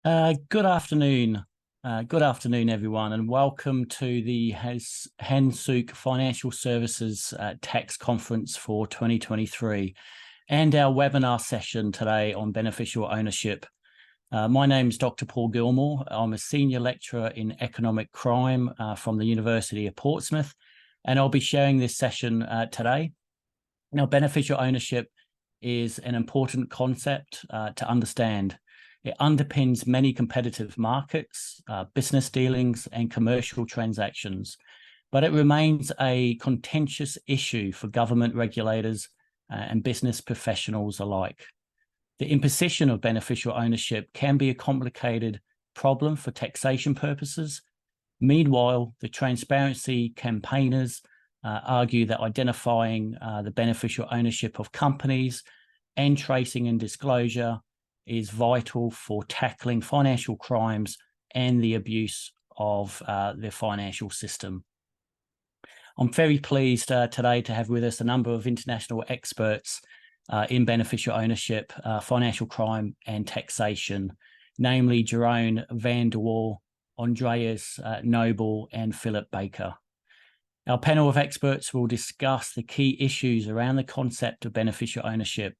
Good afternoon. Good afternoon, everyone, and welcome to the Hansook Financial Services Tax Conference for 2023 and our webinar session today on beneficial ownership. My name is Dr. Paul Gilmour. I'm a senior lecturer in economic crime from the University of Portsmouth, and I'll be sharing this session today. Now, beneficial ownership is an important concept to understand. It underpins many competitive markets, business dealings, and commercial transactions, but it remains a contentious issue for government regulators and business professionals alike. The imposition of beneficial ownership can be a complicated problem for taxation purposes. Meanwhile, the transparency campaigners argue that identifying the beneficial ownership of companies and tracing and disclosure is vital for tackling financial crimes and the abuse of the financial system. I'm very pleased today to have with us a number of international experts in beneficial ownership, financial crime and taxation, namely Jeroen Van Der Wal, Andreas Knobel and Philip Baker. Our panel of experts will discuss the key issues around the concept of beneficial ownership,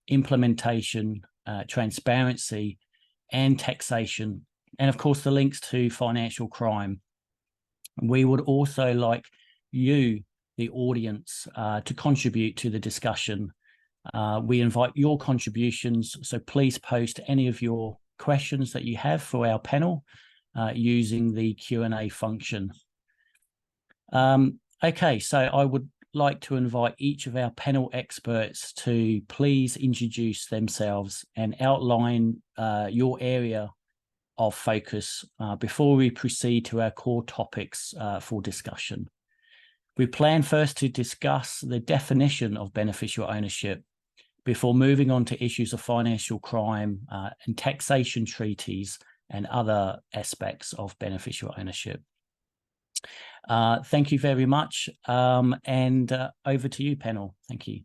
implementation, transparency and taxation, and of course the links to financial crime. We would also like you, the audience, to contribute to the discussion. We invite your contributions, so please post any of your questions that you have for our panel using the Q&A function. Okay, so I would like to invite each of our panel experts to please introduce themselves and outline your area of focus before we proceed to our core topics for discussion. We plan first to discuss the definition of beneficial ownership before moving on to issues of financial crime and taxation treaties and other aspects of beneficial ownership. Thank you very much, and over to you, panel. Thank you.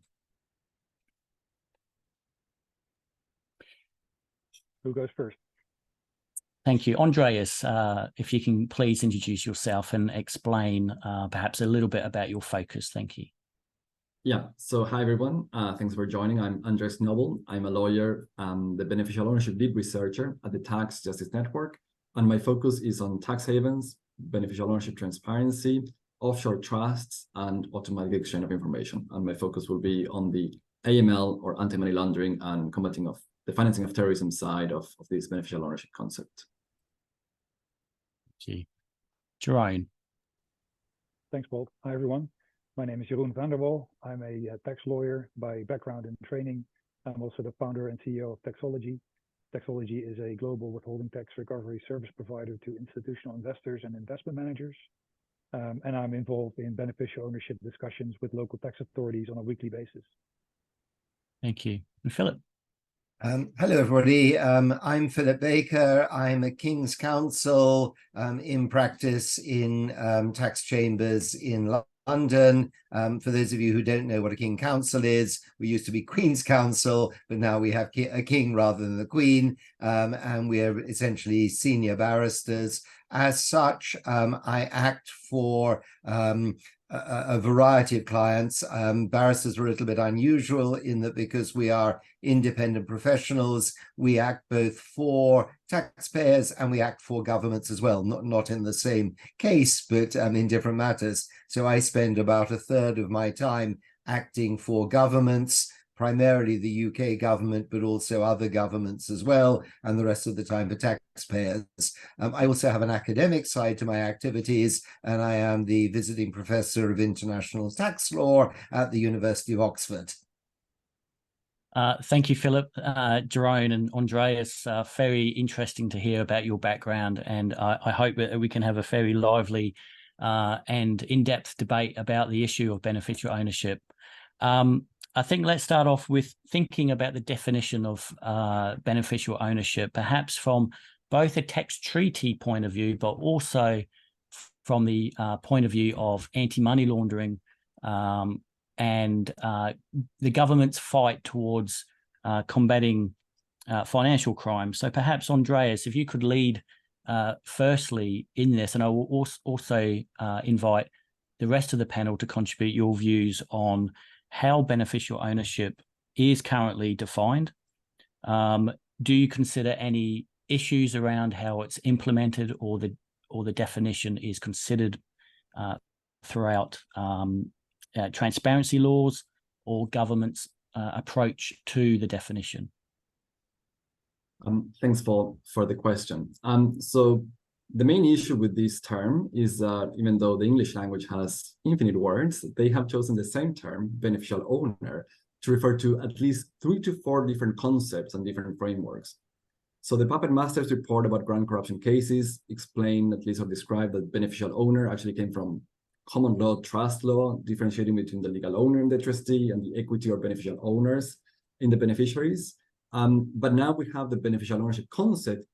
Who goes first? Thank you. Andreas, if you can please introduce yourself and explain perhaps a little bit about your focus. Thank you. Yeah, so hi everyone. Thanks for joining. I'm Andreas Knobel. I'm a lawyer and the beneficial ownership lead researcher at the Tax Justice Network, and my focus is on tax havens, beneficial ownership transparency, offshore trusts, and automatic exchange of information. And my focus will be on the AML, or anti-money laundering, and combating of the financing of terrorism side of this beneficial ownership concept. Thank you. Jeroen. Thanks, Paul. Hi, everyone. My name is Jeroen Van Der Wal. I'm a tax lawyer by background and training. I'm also the founder and CEO of Taxology. Taxology is a global withholding tax recovery service provider to institutional investors and investment managers. And I'm involved in beneficial ownership discussions with local tax authorities on a weekly basis. Thank you. And Philip. Hello, everybody. I'm Philip Baker. I'm a King's Counsel in practice in tax chambers in London. For those of you who don't know what a King Counsel is, we used to be Queen's Counsel, but now we have a king rather than the Queen, and we're essentially senior barristers. As such, I act for a variety of clients. Barristers are a little bit unusual in that because we are independent professionals, we act both for taxpayers and we act for governments as well, not in the same case, but in different matters. So I spend about a third of my time acting for governments, primarily the UK government, but also other governments as well, and the rest of the time for taxpayers. I also have an academic side to my activities, and I am the visiting professor of international tax law at the University of Oxford. Thank you, Philip. Jeroen and Andreas, very interesting to hear about your background, and I hope that we can have a very lively and in-depth debate about the issue of beneficial ownership. I think let's start off with thinking about the definition of beneficial ownership, perhaps from both a tax treaty point of view, but also from the point of view of anti-money laundering and the government's fight towards combating financial crime. So perhaps, Andreas, if you could lead firstly in this, and I will also invite the rest of the panel to contribute your views on how beneficial ownership is currently defined. Do you consider any issues around how it's implemented, or the definition is considered throughout transparency laws or government's approach to the definition? Thanks for the question. So the main issue with this term is that even though the English language has infinite words, they have chosen the same term, beneficial owner, to refer to at least 3 to 4 different concepts and different frameworks. So the Puppet Master's report about grand corruption cases explained, at least or described, that beneficial owner actually came from common law, trust law, differentiating between the legal owner and the trustee, and the equity or beneficial owners in the beneficiaries. But now we have the beneficial ownership concept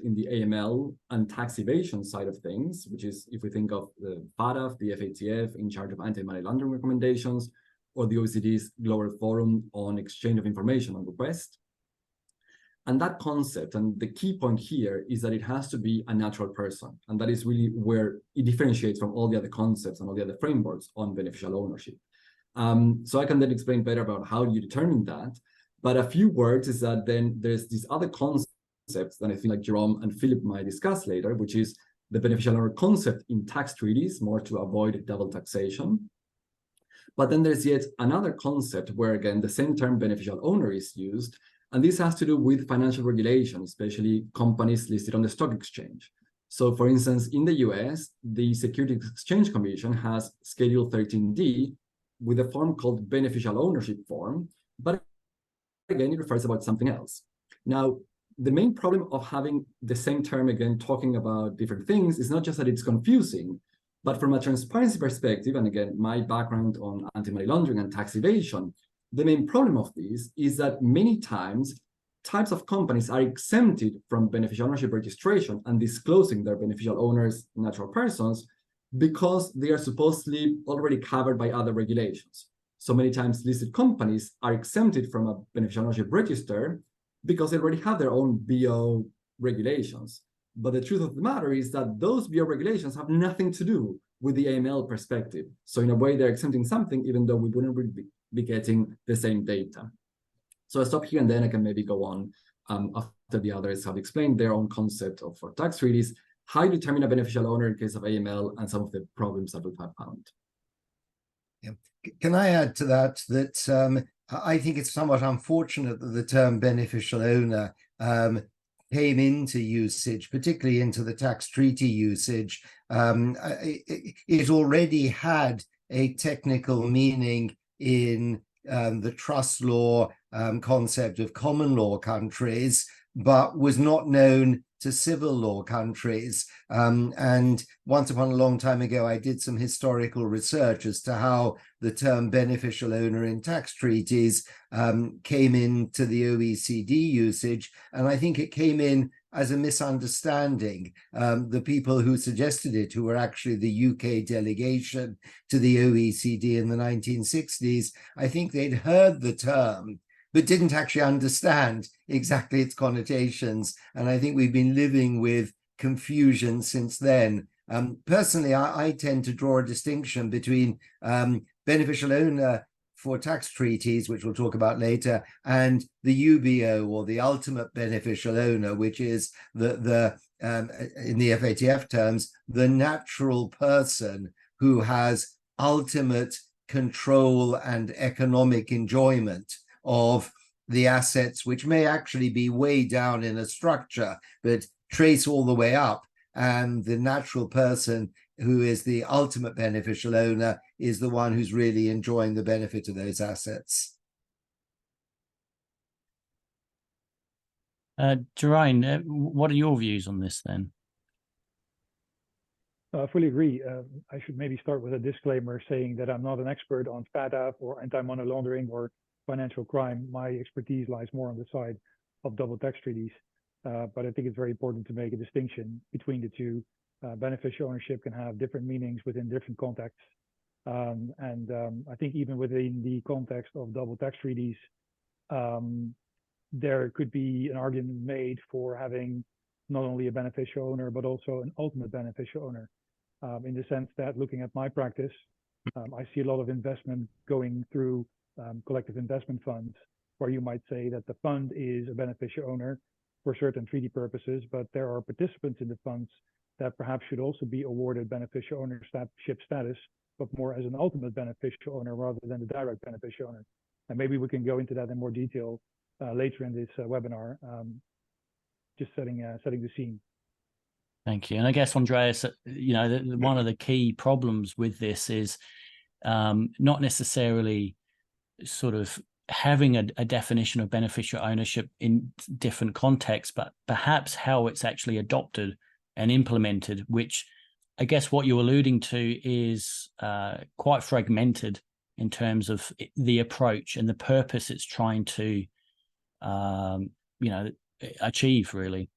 in the AML and tax evasion side of things, which is, if we think of the FATF, the FATF in charge of anti-money laundering recommendations, or the OECD's Global Forum on Exchange of Information on Request. And that concept, and the key point here, is that it has to be a natural person. And that is really where it differentiates from all the other concepts and all the other frameworks on beneficial ownership. So I can then explain better about how you determine that. But a few words is that then there's these other concepts that I think like Jerome and Philip might discuss later, which is the beneficial owner concept in tax treaties, more to avoid double taxation. But then there's yet another concept where, again, the same term beneficial owner is used. And this has to do with financial regulation, especially companies listed on the stock exchange. So for instance, in the US, the Securities Exchange Commission has Schedule 13D with a form called beneficial ownership form, but again, it refers about something else. Now, the main problem of having the same term, again, talking about different things, is not just that it's confusing, but from a transparency perspective, and again, my background on anti-money laundering and tax evasion, the main problem of this is that many times types of companies are exempted from beneficial ownership registration and disclosing their beneficial owners, natural persons, because they are supposedly already covered by other regulations. So many times listed companies are exempted from a beneficial ownership register because they already have their own BO regulations. But the truth of the matter is that those BO regulations have nothing to do with the AML perspective. So in a way, they're exempting something, even though we wouldn't really be getting the same data. So I stop here, and then I can maybe go on after the others have explained their own concept of for tax treaties, how you determine a beneficial owner in case of AML, and some of the problems that we've found. Yeah. Can I add to that I think it's somewhat unfortunate that the term beneficial owner came into usage, particularly into the tax treaty usage. It already had a technical meaning in the trust law concept of common law countries, but was not known to civil law countries. And once upon a long time ago, I did some historical research as to how the term beneficial owner in tax treaties came into the OECD usage. And I think it came in as a misunderstanding. The people who suggested it, who were actually the UK delegation to the OECD in the 1960s, I think they'd heard the term, but didn't actually understand exactly its connotations. And I think we've been living with confusion since then. Personally, I tend to draw a distinction between beneficial owner for tax treaties, which we'll talk about later, and the UBO, or the ultimate beneficial owner, which is in the FATF terms, the natural person who has ultimate control and economic enjoyment of the assets, which may actually be way down in a structure, but trace all the way up. And the natural person who is the ultimate beneficial owner is the one who's really enjoying the benefit of those assets. Jeroen, what are your views on this then? I fully agree. I should maybe start with a disclaimer saying that I'm not an expert on FATF or anti-money laundering or financial crime. My expertise lies more on the side of double tax treaties. But I think it's very important to make a distinction between the two. Beneficial ownership can have different meanings within different contexts. I think even within the context of double tax treaties, there could be an argument made for having not only a beneficial owner, but also an ultimate beneficial owner, in the sense that looking at my practice, I see a lot of investment going through collective investment funds, where you might say that the fund is a beneficial owner for certain treaty purposes, but there are participants in the funds that perhaps should also be awarded beneficial ownership status, but more as an ultimate beneficial owner rather than the direct beneficial owner. And maybe we can go into that in more detail later in this webinar, just setting the scene. Thank you. And I guess, Andreas, you know, one of the key problems with this is not necessarily sort of having a definition of beneficial ownership in different contexts, but perhaps how it's actually adopted and implemented, which I guess what you're alluding to is quite fragmented in terms of the approach and the purpose it's trying to, you know, achieve, really.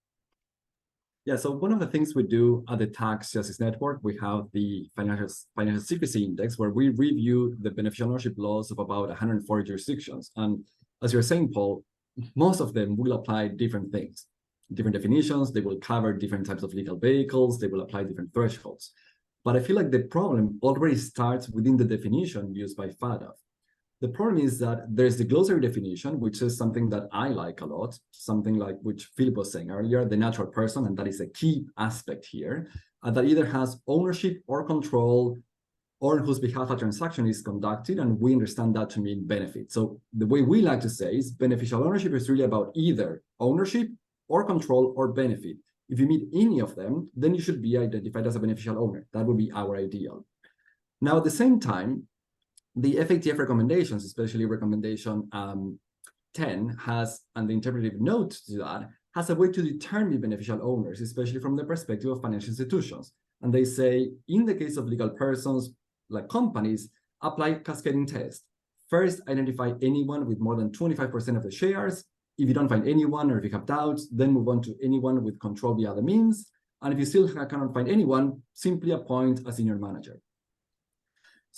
Yeah, so one of the things we do at the Tax Justice Network, we have the Financial Secrecy Index, where we review the beneficial ownership laws of about 140 jurisdictions. And as you're saying, Paul, most of them will apply different things, different definitions. They will cover different types of legal vehicles. They will apply different thresholds. But I feel like the problem already starts within the definition used by FATF. The problem is that there's the glossary definition, which is something that I like a lot, something like which Philip was saying earlier, the natural person, and that is a key aspect here, that either has ownership or control, or on whose behalf a transaction is conducted, and we understand that to mean benefit. So the way we like to say is beneficial ownership is really about either ownership or control or benefit. If you meet any of them, then you should be identified as a beneficial owner. That would be our ideal. Now, at the same time, the FATF recommendations, especially recommendation 10, has, and the interpretive note to that, has a way to determine beneficial owners, especially from the perspective of financial institutions. And they say, in the case of legal persons, like companies, apply cascading test. First, identify anyone with more than 25% of the shares. If you don't find anyone, or if you have doubts, then move on to anyone with control via other means. And if you still cannot find anyone, simply appoint a senior manager.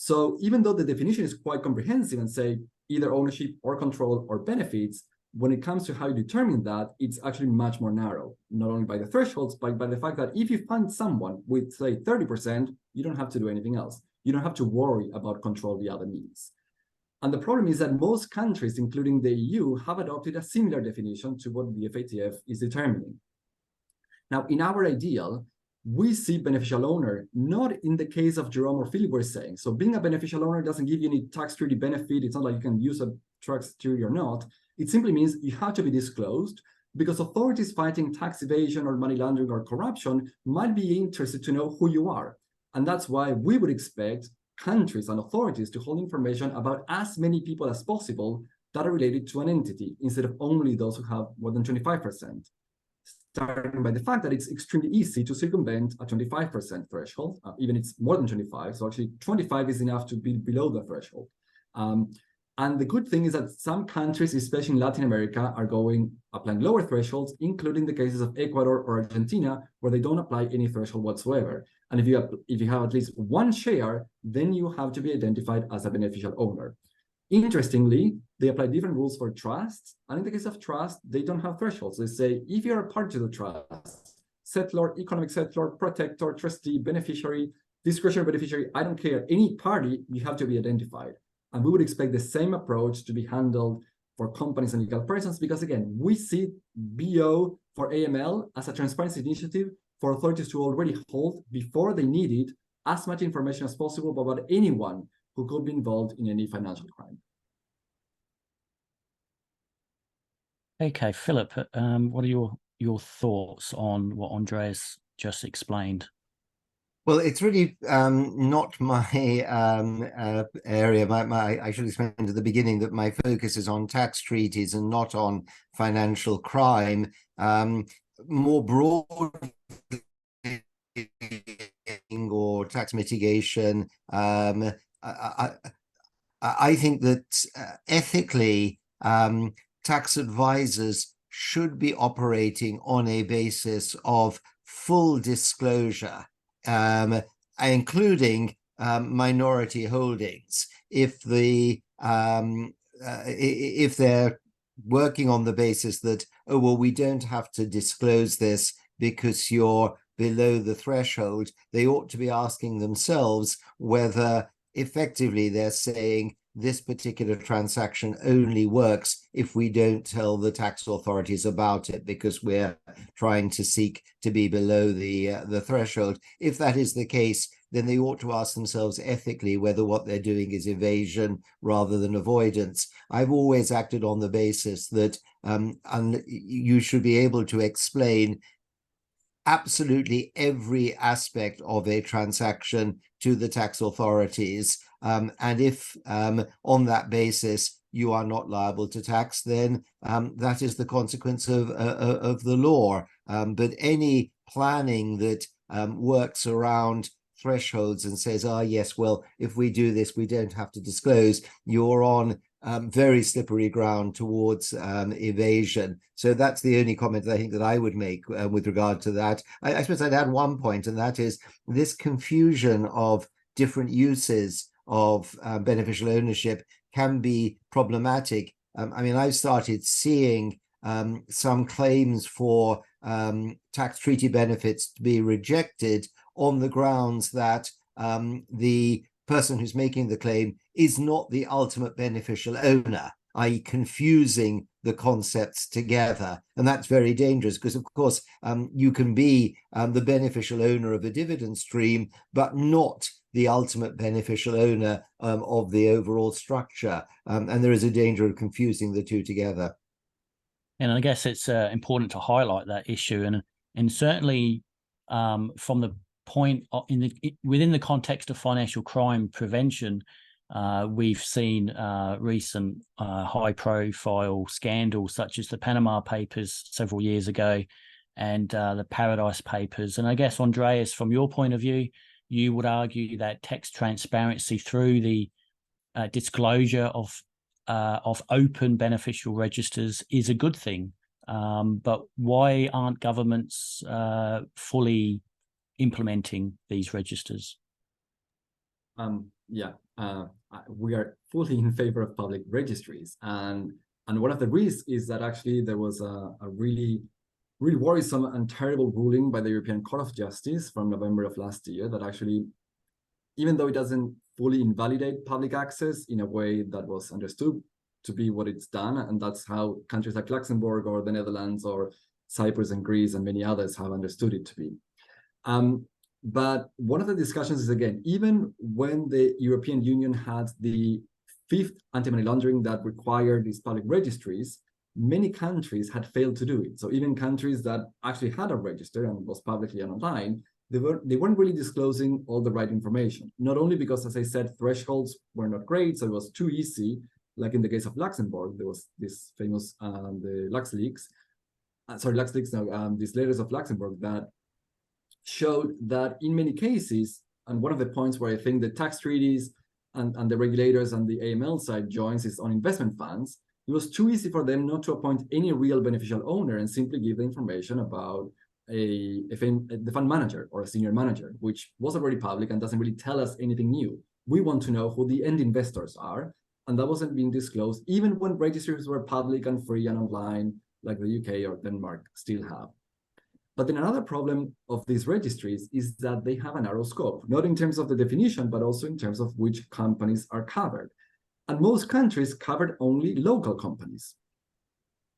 So even though the definition is quite comprehensive and say either ownership or control or benefits, when it comes to how you determine that, it's actually much more narrow, not only by the thresholds, but by the fact that if you find someone with, say, 30%, you don't have to do anything else. You don't have to worry about control via other means. And the problem is that most countries, including the EU, have adopted a similar definition to what the FATF is determining. Now, in our ideal, we see beneficial owner, not in the case of Jeroen or Philip were saying. So being a beneficial owner doesn't give you any tax treaty benefit. It's not like you can use a tax treaty or not. It simply means you have to be disclosed, because authorities fighting tax evasion or money laundering or corruption might be interested to know who you are. And that's why we would expect countries and authorities to hold information about as many people as possible that are related to an entity, instead of only those who have more than 25%. Starting by the fact that it's extremely easy to circumvent a 25% threshold, even it's more than 25. So actually 25 is enough to be below the threshold. And the good thing is that some countries, especially in Latin America, are applying lower thresholds, including the cases of Ecuador or Argentina, where they don't apply any threshold whatsoever. And if you have at least one share, then you have to be identified as a beneficial owner. Interestingly, they apply different rules for trusts. And in the case of trust, they don't have thresholds. They say, if you're a party to the trust, settlor, economic settlor, protector, trustee, beneficiary, discretionary beneficiary, I don't care, any party, you have to be identified. And we would expect the same approach to be handled for companies and legal persons, because again, we see BO for AML as a transparency initiative for authorities to already hold, before they need it, as much information as possible about anyone who could be involved in any financial crime. Okay, Philip, what are your thoughts on what Andreas just explained? Well, it's really not my area. I should explain at the beginning that my focus is on tax treaties and not on financial crime. More broad or tax mitigation. I think that ethically, tax advisors should be operating on a basis of full disclosure, including minority holdings. If they're working on the basis that, oh, well, we don't have to disclose this because you're below the threshold, they ought to be asking themselves whether effectively they're saying this particular transaction only works if we don't tell the tax authorities about it because we're trying to seek to be below the threshold. If that is the case, then they ought to ask themselves ethically whether what they're doing is evasion rather than avoidance. I've always acted on the basis that you should be able to explain absolutely every aspect of a transaction to the tax authorities. And if on that basis you are not liable to tax, then that is the consequence of the law. But any planning that works around thresholds and says, ah, yes, well, if we do this, we don't have to disclose, you're on very slippery ground towards evasion. So that's the only comment I think that I would make with regard to that. I suppose I'd add one point, and that is this confusion of different uses of beneficial ownership can be problematic. I mean, I've started seeing some claims for tax treaty benefits to be rejected on the grounds that the person who's making the claim is not the ultimate beneficial owner, i.e. confusing the concepts together. And that's very dangerous because, of course, you can be the beneficial owner of a dividend stream, but not the ultimate beneficial owner of the overall structure. And there is a danger of confusing the two together. And I guess it's important to highlight that issue. And certainly from the point within the context of financial crime prevention, we've seen recent high-profile scandals such as the Panama Papers several years ago and the Paradise Papers. And I guess, Andreas, from your point of view, you would argue that tax transparency through the disclosure of open beneficial registers is a good thing. But why aren't governments fully implementing these registers? We are fully in favor of public registries, and one of the risks is that actually there was a really worrisome and terrible ruling by the European Court of Justice from November of last year that actually, even though it doesn't fully invalidate public access in a way that was understood to be what it's done, and that's how countries like Luxembourg or the Netherlands or Cyprus and Greece and many others have understood it to be. But one of the discussions is, again, even when the European Union had the 5th anti-money laundering that required these public registries, many countries had failed to do it. So even countries that actually had a register and was publicly and online, they weren't really disclosing all the right information. Not only because, as I said, thresholds were not great, so it was too easy. Like in the case of Luxembourg, there was this famous the LuxLeaks, these letters of Luxembourg that showed that in many cases, and one of the points where I think the tax treaties and the regulators and the AML side joins is on investment funds, it was too easy for them not to appoint any real beneficial owner and simply give the information about the fund manager or a senior manager, which was already public and doesn't really tell us anything new. We want to know who the end investors are, and that wasn't being disclosed, even when registries were public and free and online, like the UK or Denmark still have. But then another problem of these registries is that they have a narrow scope, not in terms of the definition, but also in terms of which companies are covered. And most countries covered only local companies.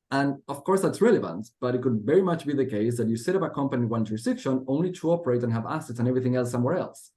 And of course, that's relevant, but it could very much be the case that you set up a company in one jurisdiction only to operate and have assets and everything else somewhere else.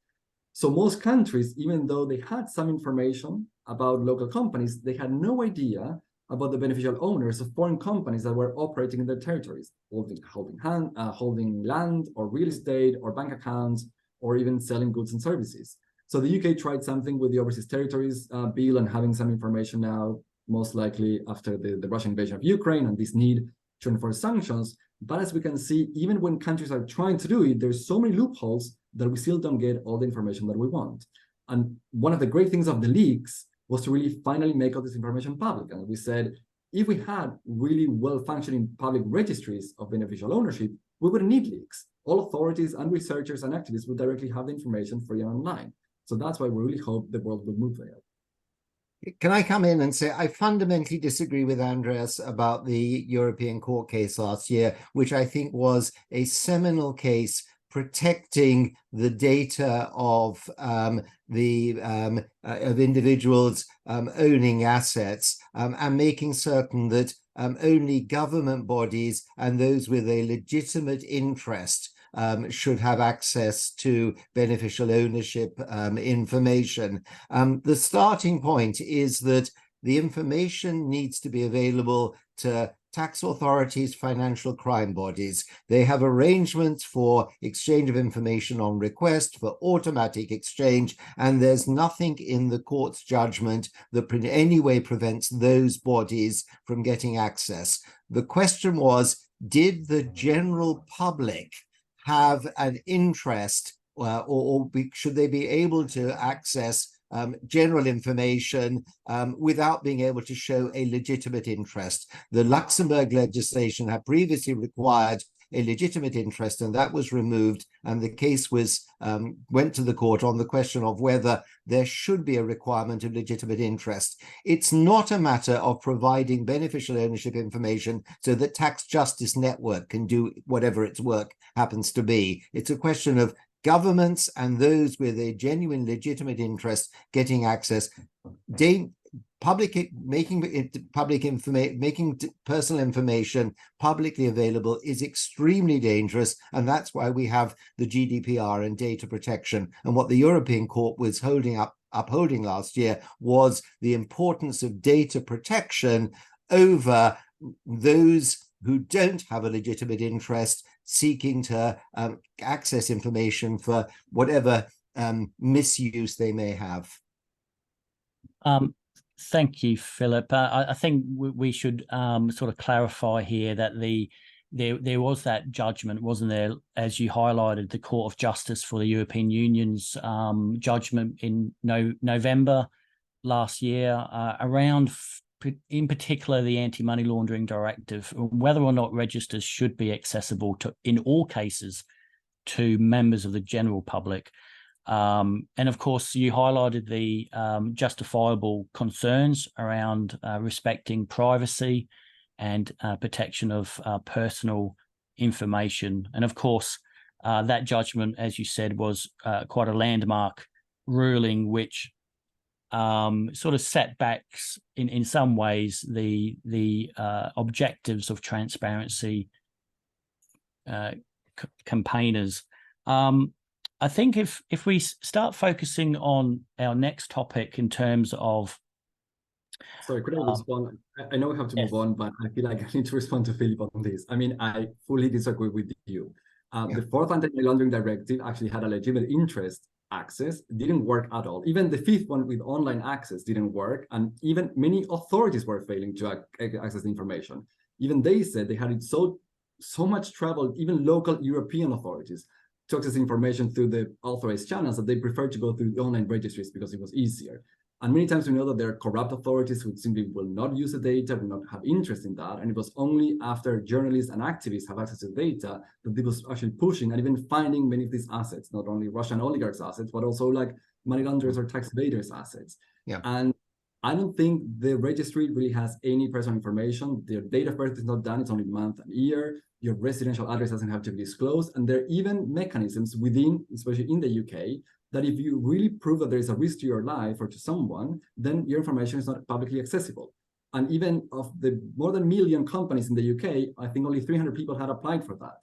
So most countries, even though they had some information about local companies, they had no idea about the beneficial owners of foreign companies that were operating in their territories, holding land or real estate or bank accounts, or even selling goods and services. So the UK tried something with the Overseas Territories Bill and having some information now, most likely after the Russian invasion of Ukraine and this need to enforce sanctions. But as we can see, even when countries are trying to do it, there's so many loopholes that we still don't get all the information that we want. And one of the great things of the leaks was to really finally make all this information public. And we said, if we had really well-functioning public registries of beneficial ownership, we wouldn't need leaks. All authorities and researchers and activists would directly have the information free and online. So that's why we really hope the world will move there. Can I come in and say I fundamentally disagree with Andreas about the European Court case last year, which I think was a seminal case protecting the data of individuals owning assets and making certain that only government bodies and those with a legitimate interest should have access to beneficial ownership information. The starting point is that the information needs to be available to tax authorities, financial crime bodies. They have arrangements for exchange of information on request, for automatic exchange, and there's nothing in the court's judgment that in any way prevents those bodies from getting access. The question was, did the general public have an interest should they be able to access general information without being able to show a legitimate interest? The Luxembourg legislation had previously required a legitimate interest, and that was removed, and the case was went to the court on the question of whether there should be a requirement of legitimate interest. It's not a matter of providing beneficial ownership information so that Tax Justice Network can do whatever its work happens to be. It's a question of governments and those with a genuine legitimate interest getting access. Making personal information publicly available is extremely dangerous, and that's why we have the GDPR and data protection. And what the European Court was upholding last year was the importance of data protection over those who don't have a legitimate interest seeking to access information for whatever misuse they may have. Thank you, Philip. I think we should sort of clarify here that there was that judgment, wasn't there, as you highlighted, the Court of Justice for the European Union's judgment in November last year around, in particular, the Anti-Money Laundering Directive, whether or not registers should be accessible to, in all cases, to members of the general public. And of course, you highlighted the justifiable concerns around respecting privacy and protection of personal information. And of course, that judgment, as you said, was quite a landmark ruling, which sort of set back in some ways the objectives of transparency campaigners. I think if we start focusing on our next topic in terms of... Sorry, could I respond? I know we have to move on, but I feel like I need to respond to Philip on this. I mean, I fully disagree with you. The fourth Anti-Money Laundering Directive actually had a legitimate interest access. It didn't work at all. Even the fifth one with online access didn't work. And even many authorities were failing to access the information. Even they said they had it so much trouble, even local European authorities, to access information through the authorized channels, that they prefer to go through the online registries because it was easier. And many times we know that there are corrupt authorities who simply will not use the data, will not have interest in that. And it was only after journalists and activists have access to the data that they was actually pushing and even finding many of these assets, not only Russian oligarchs' assets, but also like money launderers or tax evaders' assets. Yeah. And I don't think the registry really has any personal information. Their date of birth is not done, it's only month and year. Your residential address doesn't have to be disclosed. And there are even mechanisms within, especially in the UK, that if you really prove that there is a risk to your life or to someone, then your information is not publicly accessible. And even of the more than 1 million companies in the UK, I think only 300 people had applied for that.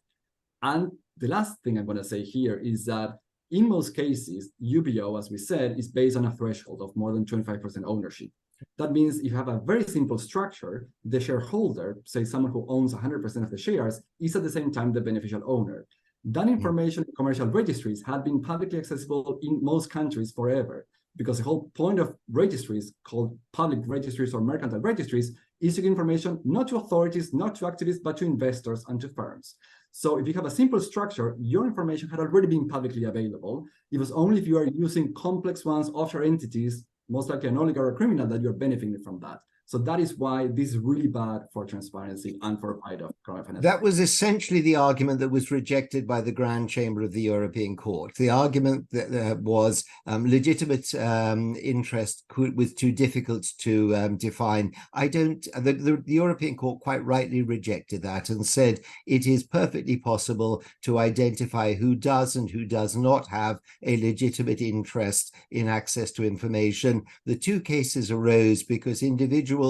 And the last thing I'm going to say here is that in most cases, UBO, as we said, is based on a threshold of more than 25% ownership. That means if you have a very simple structure, the shareholder, say someone who owns 100% of the shares, is at the same time the beneficial owner. That information in commercial registries had been publicly accessible in most countries forever, because the whole point of registries, called public registries or mercantile registries, is to give information not to authorities, not to activists, but to investors and to firms. So if you have a simple structure, your information had already been publicly available. It was only if you are using complex ones, offshore entities, most likely an oligarch or criminal, that you're benefiting from that. So that is why this is really bad for transparency and for fight of crowdfunding. That was essentially the argument that was rejected by the Grand Chamber of the European Court. The argument that was legitimate interest was too difficult to define. The European Court quite rightly rejected that and said it is perfectly possible to identify who does and who does not have a legitimate interest in access to information. The two cases arose because individuals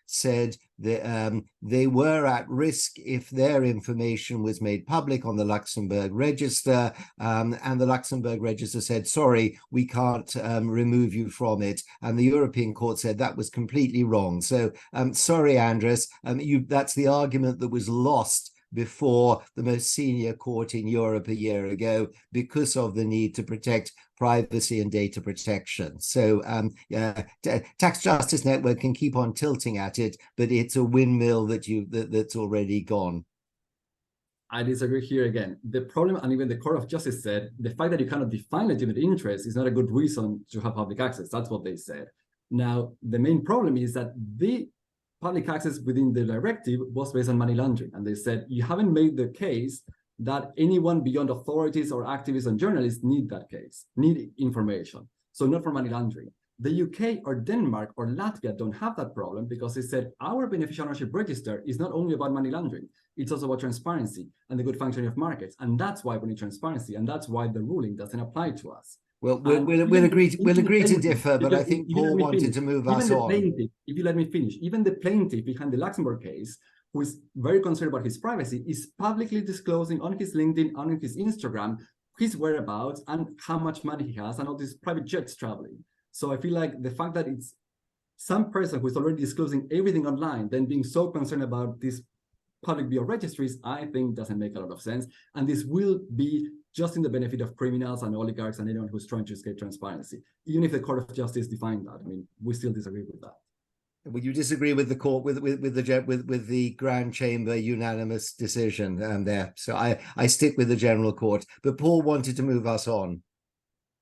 said that they were at risk if their information was made public on the Luxembourg register, and the Luxembourg register said, sorry, we can't remove you from it. And the European Court said that was completely wrong. So sorry, Andres, that's the argument that was lost before the most senior court in Europe a year ago because of the need to protect privacy and data protection. So Tax Justice Network can keep on tilting at it, but it's a windmill that's already gone. I disagree here again. The problem, and even the Court of Justice said, the fact that you cannot define legitimate interest is not a good reason to have public access. That's what they said. Now, the main problem is that the public access within the directive was based on money laundering. And they said, you haven't made the case that anyone beyond authorities or activists and journalists need information. So not for money laundering. The UK or Denmark or Latvia don't have that problem because they said our beneficial ownership register is not only about money laundering, it's also about transparency and the good functioning of markets. And that's why we need transparency. And that's why the ruling doesn't apply to us. Well, we'll agree to differ, but I think Paul wanted to move us on. If you let me finish, even the plaintiff behind the Luxembourg case, who is very concerned about his privacy, is publicly disclosing on his LinkedIn, on his Instagram, his whereabouts and how much money he has and all these private jets traveling. So I feel like the fact that it's some person who is already disclosing everything online, then being so concerned about these public bio registries, I think doesn't make a lot of sense. And this will be just in the benefit of criminals and oligarchs and anyone who's trying to escape transparency. Even if the Court of Justice defined that, I mean, we still disagree with that. Would you disagree with the court with the Grand Chamber unanimous decision there? So I stick with the General Court. But Paul wanted to move us on.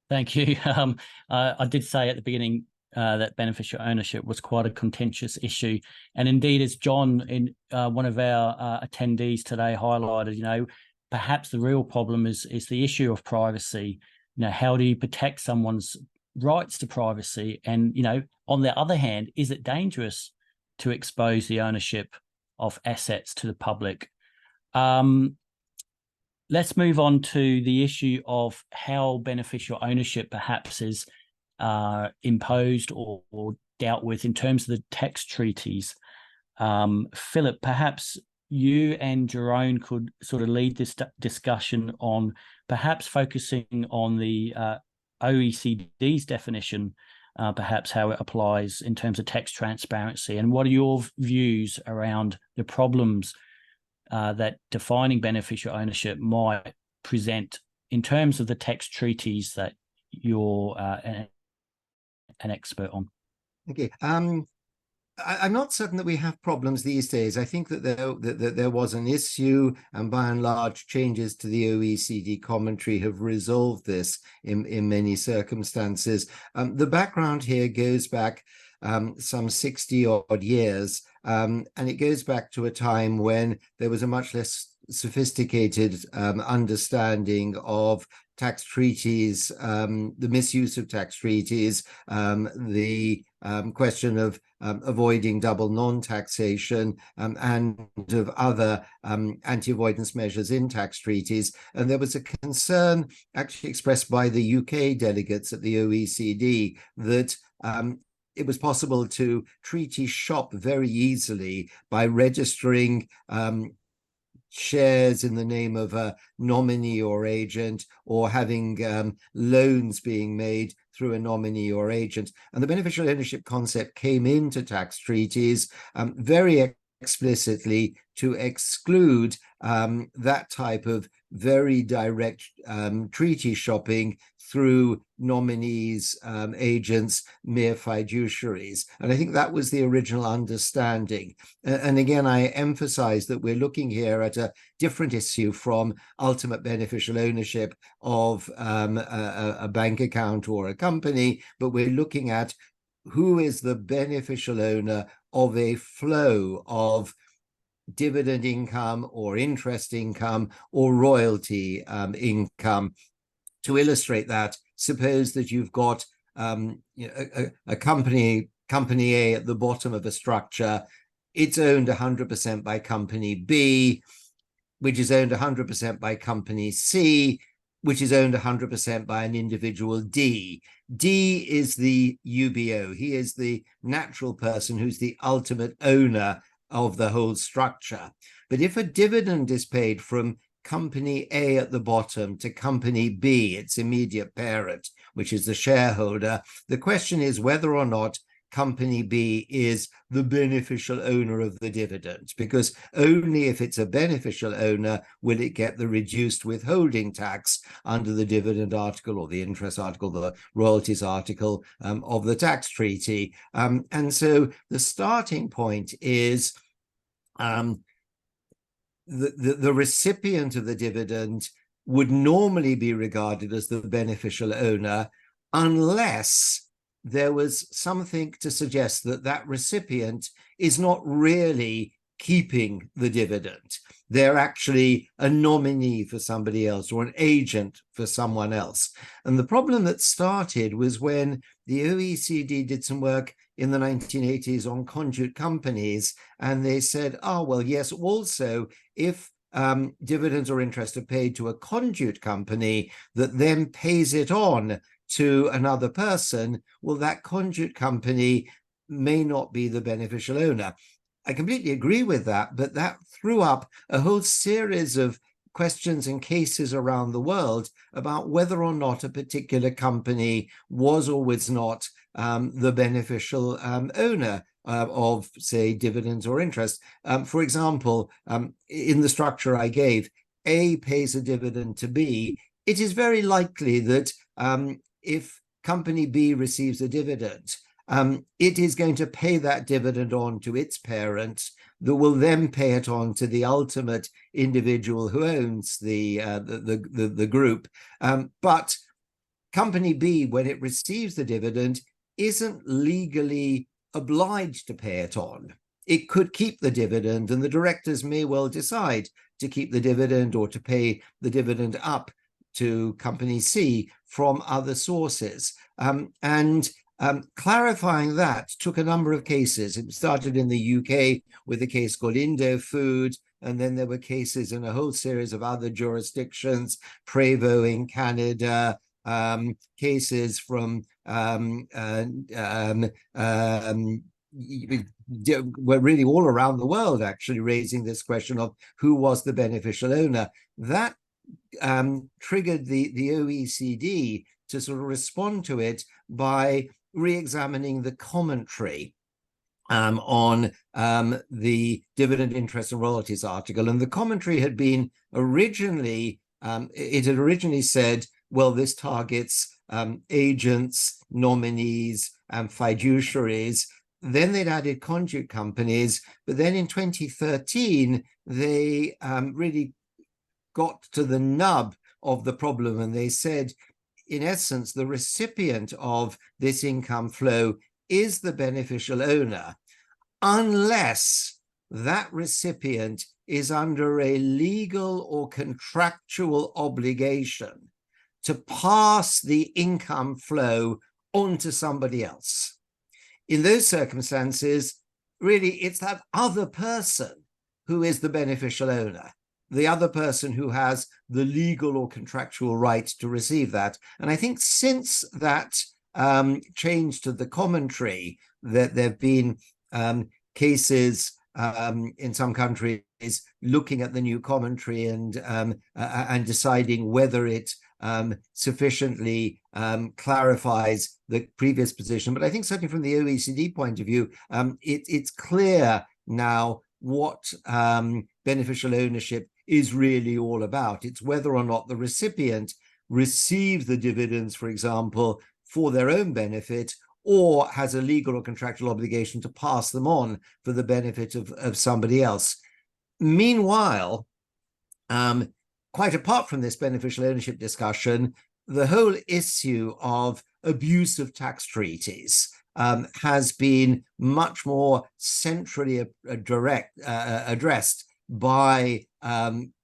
Thank you. I did say at the beginning that beneficial ownership was quite a contentious issue, and indeed, as John, in one of our attendees today, highlighted, perhaps the real problem is the issue of privacy. How do you protect someone's rights to privacy? And on the other hand, is it dangerous to expose the ownership of assets to the public? Let's move on to the issue of how beneficial ownership perhaps is imposed or dealt with in terms of the tax treaties. Philip, perhaps you and Jeroen could sort of lead this discussion on perhaps focusing on the OECD's definition, perhaps how it applies in terms of tax transparency, and what are your views around the problems that defining beneficial ownership might present in terms of the tax treaties that you're an expert on? Okay. I'm not certain that we have problems these days. I think that there was an issue, and by and large, changes to the OECD commentary have resolved this in many circumstances. The background here goes back some 60 odd years, and it goes back to a time when there was a much less sophisticated understanding of tax treaties, the misuse of tax treaties, the question of avoiding double non-taxation and of other anti-avoidance measures in tax treaties. And there was a concern actually expressed by the UK delegates at the OECD that it was possible to treaty shop very easily by registering shares in the name of a nominee or agent, or having loans being made through a nominee or agent. And the beneficial ownership concept came into tax treaties very explicitly to exclude that type of very direct treaty shopping through nominees, agents, mere fiduciaries. And I think that was the original understanding. And again, I emphasize that we're looking here at a different issue from ultimate beneficial ownership of a bank account or a company, but we're looking at who is the beneficial owner of a flow of dividend income or interest income or royalty income. To illustrate that, suppose that you've got a company A at the bottom of a structure. It's owned 100% by company B, which is owned 100% by company C, which is owned 100% by an individual D. D is the UBO. He is the natural person who's the ultimate owner of the whole structure. But if a dividend is paid from company A at the bottom to company B, its immediate parent, which is the shareholder, the question is whether or not company B is the beneficial owner of the dividend, because only if it's a beneficial owner will it get the reduced withholding tax under the dividend article or the interest article, the royalties article of the tax treaty. And so the starting point is the recipient of the dividend would normally be regarded as the beneficial owner unless there was something to suggest that that recipient is not really keeping the dividend. They're actually a nominee for somebody else or an agent for someone else. And the problem that started was when the OECD did some work in the 1980s on conduit companies, and they said, oh, well, yes, also, if dividends or interest are paid to a conduit company that then pays it on to another person, well, that conduit company may not be the beneficial owner. I completely agree with that, but that threw up a whole series of questions and cases around the world about whether or not a particular company was or was not the beneficial owner of, say, dividends or interest. For example, in the structure I gave, A pays a dividend to B. It is very likely that if company B receives a dividend, it is going to pay that dividend on to its parent, that will then pay it on to the ultimate individual who owns the group. But company B, when it receives the dividend, isn't legally obliged to pay it on. It could keep the dividend, and the directors may well decide to keep the dividend or to pay the dividend up to company C from other sources. Clarifying that took a number of cases. It started in the UK with a case called Indofood, and then there were cases in a whole series of other jurisdictions, Prevo in Canada, cases from were really all around the world actually raising this question of who was the beneficial owner. That triggered the OECD to sort of respond to it by re-examining the commentary on the dividend interest and royalties article. And the commentary had been originally, it had originally said, well, this targets agents, nominees, and fiduciaries. Then they'd added conduit companies, but then in 2013, they really got to the nub of the problem, and they said, in essence, the recipient of this income flow is the beneficial owner, unless that recipient is under a legal or contractual obligation to pass the income flow on to somebody else. In those circumstances, really, it's that other person who is the beneficial owner, the other person who has the legal or contractual right to receive that. And I think since that change to the commentary, that there have been cases in some countries looking at the new commentary and deciding whether it sufficiently clarifies the previous position. But I think certainly from the OECD point of view, it's clear now what beneficial ownership is really all about. It's whether or not the recipient receives the dividends, for example, for their own benefit, or has a legal or contractual obligation to pass them on for the benefit of somebody else. Meanwhile, quite apart from this beneficial ownership discussion, the whole issue of abuse of tax treaties has been much more centrally addressed by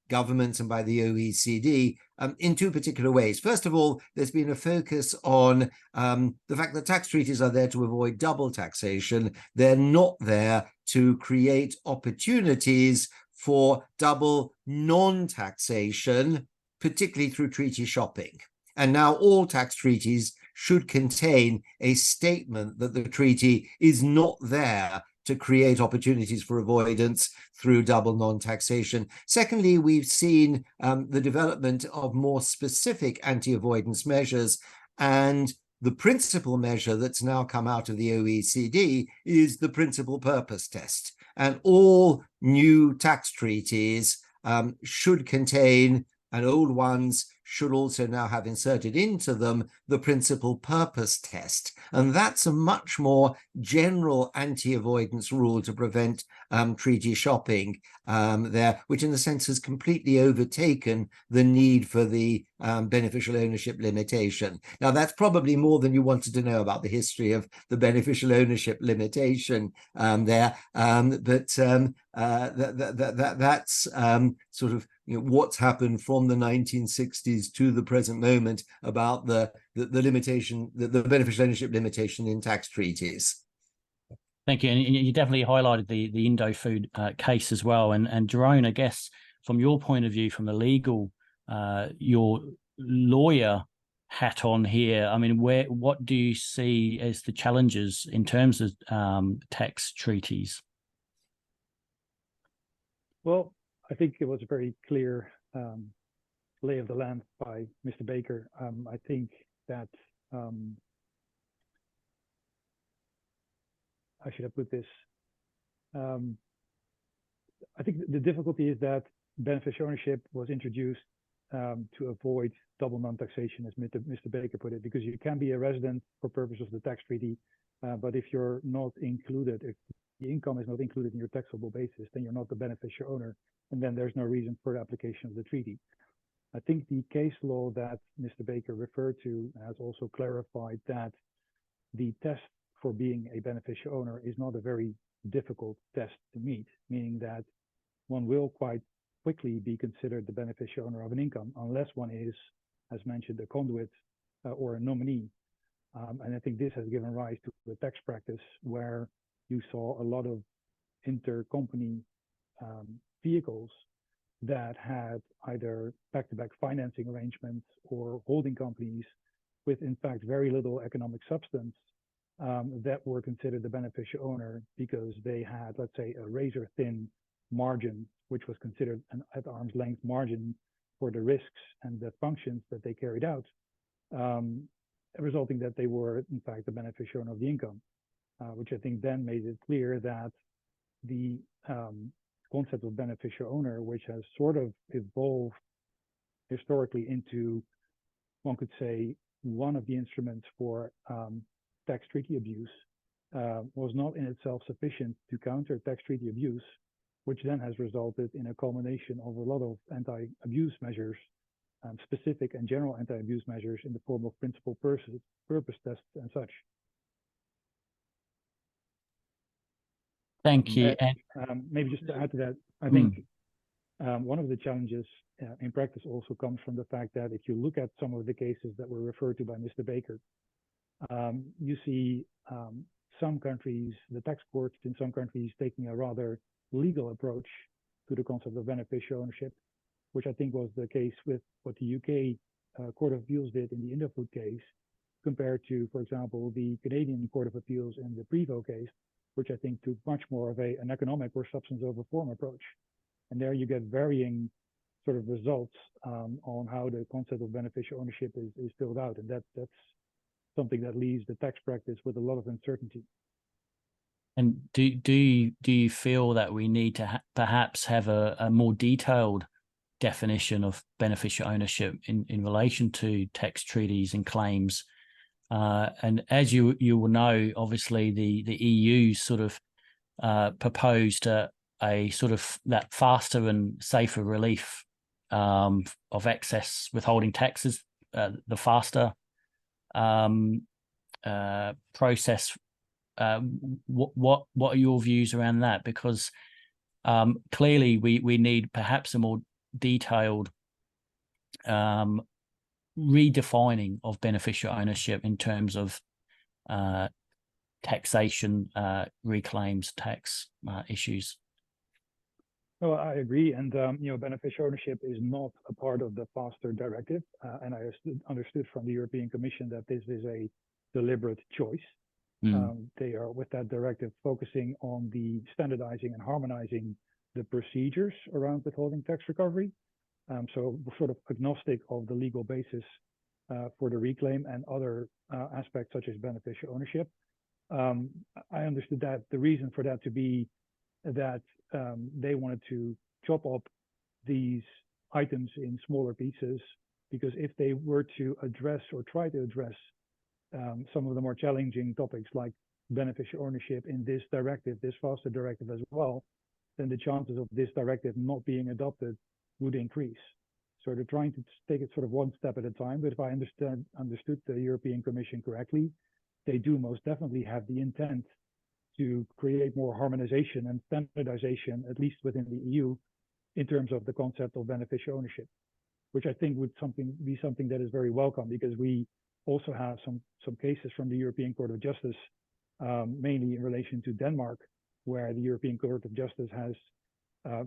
governments and by the OECD in two particular ways. First of all, there's been a focus on the fact that tax treaties are there to avoid double taxation. They're not there to create opportunities for double non-taxation, particularly through treaty shopping. And now all tax treaties should contain a statement that the treaty is not there to create opportunities for avoidance through double non-taxation. Secondly, we've seen the development of more specific anti-avoidance measures, and the principal measure that's now come out of the OECD is the principal purpose test. And all new tax treaties should contain, and old ones should also now have inserted into them, the principal purpose test. And that's a much more general anti-avoidance rule to prevent treaty shopping there, which in a sense has completely overtaken the need for the beneficial ownership limitation. Now, that's probably more than you wanted to know about the history of the beneficial ownership limitation there, but that's sort of what's happened from the 1960s to the present moment about the limitation, the beneficial ownership limitation in tax treaties. Thank you. And you definitely highlighted the Indo-Food case as well. And Jeroen, I guess from your point of view, from the legal, your lawyer hat on here, I mean, what do you see as the challenges in terms of tax treaties? Well, I think it was a very clear lay of the land by Mr. Baker. I think that how should I put this? I think the difficulty is that beneficial ownership was introduced to avoid double non-taxation, as Mr. Baker put it, because you can be a resident for purpose of the tax treaty, but if you're not included, if the income is not included in your taxable basis, then you're not the beneficial owner, and then there's no reason for the application of the treaty. I think the case law that Mr. Baker referred to has also clarified that the test for being a beneficial owner is not a very difficult test to meet, meaning that one will quite quickly be considered the beneficial owner of an income unless one is, as mentioned, a conduit or a nominee. And I think this has given rise to a tax practice where you saw a lot of intercompany vehicles that had either back-to-back financing arrangements or holding companies with, in fact, very little economic substance that were considered the beneficial owner because they had, let's say, a razor-thin margin, which was considered an at arm's length margin for the risks and the functions that they carried out, resulting that they were, in fact, the beneficial owner of the income, which I think then made it clear that the concept of beneficial owner, which has sort of evolved historically into, one could say, one of the instruments for tax treaty abuse, was not in itself sufficient to counter tax treaty abuse, which then has resulted in a culmination of a lot of anti-abuse measures, specific and general anti-abuse measures in the form of principal purpose tests and such. Thank you. And maybe just to add to that, I think one of the challenges in practice also comes from the fact that if you look at some of the cases that were referred to by Mr. Baker, you see some countries, the tax courts in some countries taking a rather legal approach to the concept of beneficial ownership, which I think was the case with what the UK Court of Appeals did in the Indo-Food case, compared to, for example, the Canadian Court of Appeals in the Prevo case, which I think took much more of an economic or substance over form approach. And there you get varying sort of results on how the concept of beneficial ownership is filled out. And that's something that leaves the tax practice with a lot of uncertainty. And do you feel that we need to perhaps have a more detailed definition of beneficial ownership in relation to tax treaties and claims? And as you will know, obviously the EU sort of proposed a sort of that faster and safer relief of excess withholding taxes, the faster process what are your views around that? Because clearly we need perhaps a more detailed redefining of beneficial ownership in terms of taxation, reclaims, tax issues. No, I agree. And, beneficial ownership is not a part of the FASTER directive. And I understood from the European Commission that this is a deliberate choice. They are, with that directive, focusing on the standardizing and harmonizing the procedures around withholding tax recovery. So we're sort of agnostic of the legal basis for the reclaim and other aspects such as beneficial ownership. I understood that the reason for that to be that they wanted to chop up these items in smaller pieces, because if they were to address or try to address some of the more challenging topics like beneficial ownership in this directive, this FASTER directive as well, then the chances of this directive not being adopted would increase. So they're trying to take it sort of one step at a time. But if I understood the European Commission correctly, they do most definitely have the intent to create more harmonization and standardization, at least within the EU, in terms of the concept of beneficial ownership, which I think would be something that is very welcome, because we also have some cases from the European Court of Justice, mainly in relation to Denmark, where the European Court of Justice has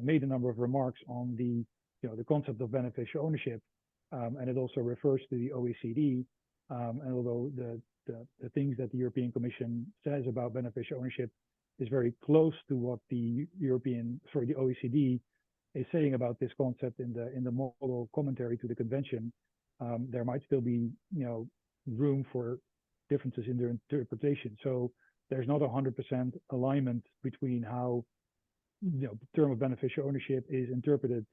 made a number of remarks on the concept of beneficial ownership, and it also refers to the OECD. And although the things that the European Commission says about beneficial ownership is very close to what the OECD is saying about this concept in the model commentary to the convention, there might still be room for differences in their interpretation. So there's not 100% alignment between how the term of beneficial ownership is interpreted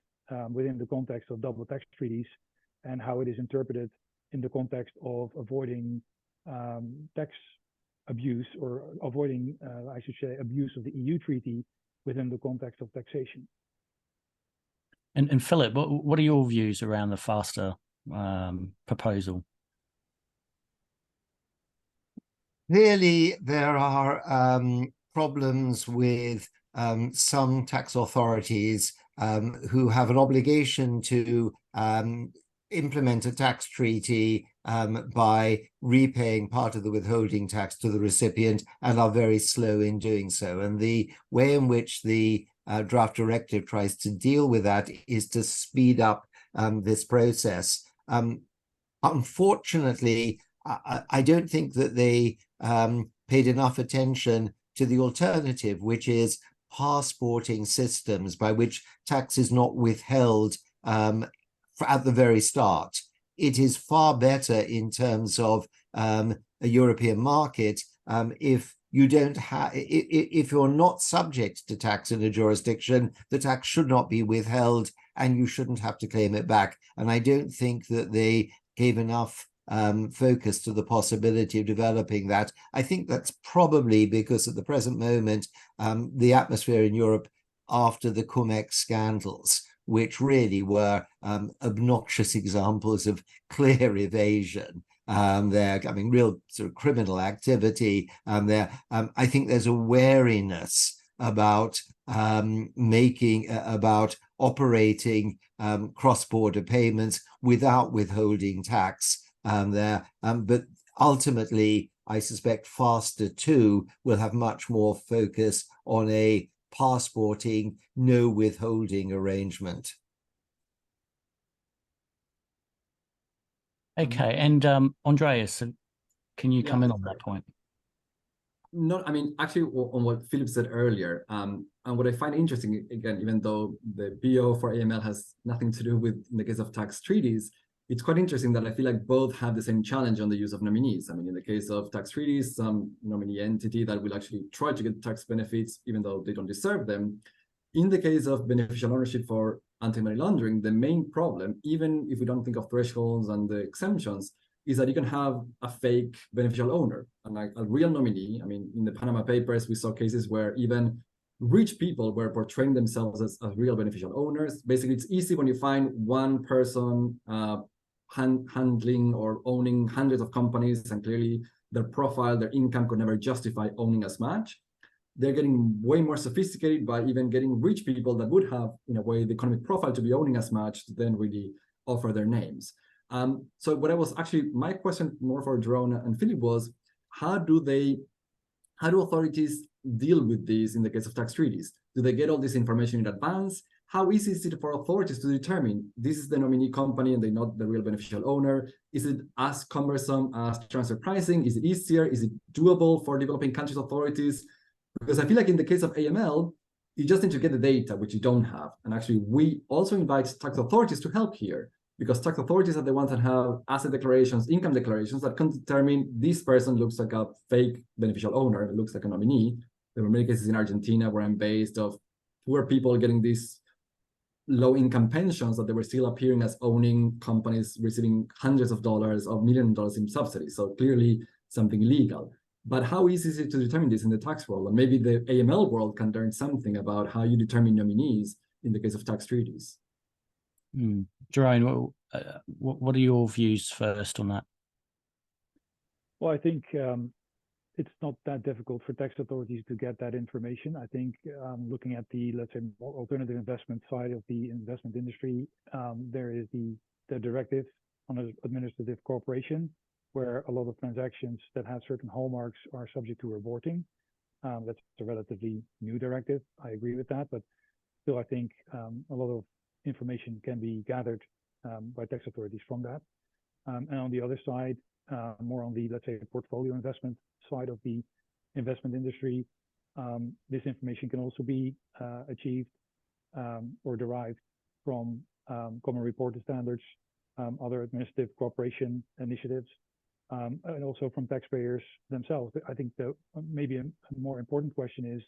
within the context of double tax treaties and how it is interpreted in the context of avoiding tax abuse, or avoiding, I should say, abuse of the EU treaty within the context of taxation. And Philip, what are your views around the FASTER proposal? Clearly, there are problems with some tax authorities who have an obligation to implement a tax treaty by repaying part of the withholding tax to the recipient, and are very slow in doing so. And the way in which the draft directive tries to deal with that is to speed up this process. Unfortunately, I don't think that they paid enough attention to the alternative, which is passporting systems by which tax is not withheld at the very start. It is far better in terms of a European market if you don't have, if you're not subject to tax in a jurisdiction, the tax should not be withheld and you shouldn't have to claim it back. And I don't think that they gave enough focus to the possibility of developing that. I think that's probably because at the present moment, the atmosphere in Europe after the Cum-Ex scandals, which really were obnoxious examples of clear evasion, real sort of criminal activity there. I think there's a wariness about operating cross-border payments without withholding tax there. But ultimately, I suspect FASTER 2 will have much more focus on a passporting, no withholding arrangement. Okay, and Andreas, can you come in on that point? No, I mean, actually, on what Philip said earlier, and what I find interesting, again, even though the BO for AML has nothing to do with, in the case of tax treaties, it's quite interesting that I feel like both have the same challenge on the use of nominees. I mean, in the case of tax treaties, some nominee entity that will actually try to get tax benefits, even though they don't deserve them. In the case of beneficial ownership for anti-money laundering, the main problem, even if we don't think of thresholds and the exemptions, is that you can have a fake beneficial owner and a real nominee. I mean, in the Panama Papers, we saw cases where even rich people were portraying themselves as real beneficial owners. Basically, it's easy when you find one person handling or owning hundreds of companies, and clearly their profile, their income could never justify owning as much. They're getting way more sophisticated by even getting rich people that would have, in a way, the economic profile to be owning as much to then really offer their names. So what I was actually, my question more for Jeroen and Philip was, how do authorities deal with this in the case of tax treaties? Do they get all this information in advance? How easy is it for authorities to determine this is the nominee company and they're not the real beneficial owner? Is it as cumbersome as transfer pricing? Is it easier? Is it doable for developing countries' authorities? Because I feel like in the case of AML, you just need to get the data, which you don't have. And actually, we also invite tax authorities to help here, because tax authorities are the ones that have asset declarations, income declarations that can determine this person looks like a fake beneficial owner, looks like a nominee. There were many cases in Argentina where I'm based of poor people getting these low-income pensions that they were still appearing as owning companies receiving hundreds of dollars or millions of dollars in subsidies. So clearly something illegal. But how easy is it to determine this in the tax world? And maybe the AML world can learn something about how you determine nominees in the case of tax treaties. Jeroen, what are your views first on that? Well, I think it's not that difficult for tax authorities to get that information. I think looking at the, let's say, more alternative investment side of the investment industry, there is the directive on an administrative corporation, where a lot of transactions that have certain hallmarks are subject to reporting. That's a relatively new directive. I agree with that, but still, I think a lot of information can be gathered by tax authorities from that. And on the other side, more on the, let's say, portfolio investment side of the investment industry, this information can also be achieved or derived from common reporting standards, other administrative cooperation initiatives, and also from taxpayers themselves. I think maybe a more important question is,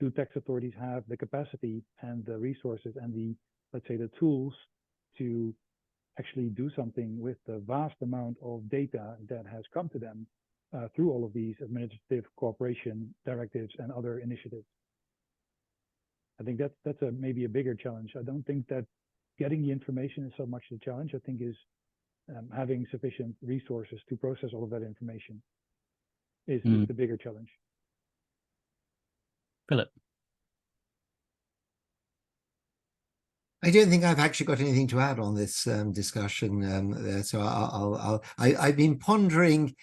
do tax authorities have the capacity and the resources and the, let's say, the tools to actually do something with the vast amount of data that has come to them through all of these administrative cooperation directives and other initiatives? I think that's maybe a bigger challenge. I don't think that getting the information is so much the challenge. I think is having sufficient resources to process all of that information is the bigger challenge. Philip. I don't think I've actually got anything to add on this discussion there. So I've been pondering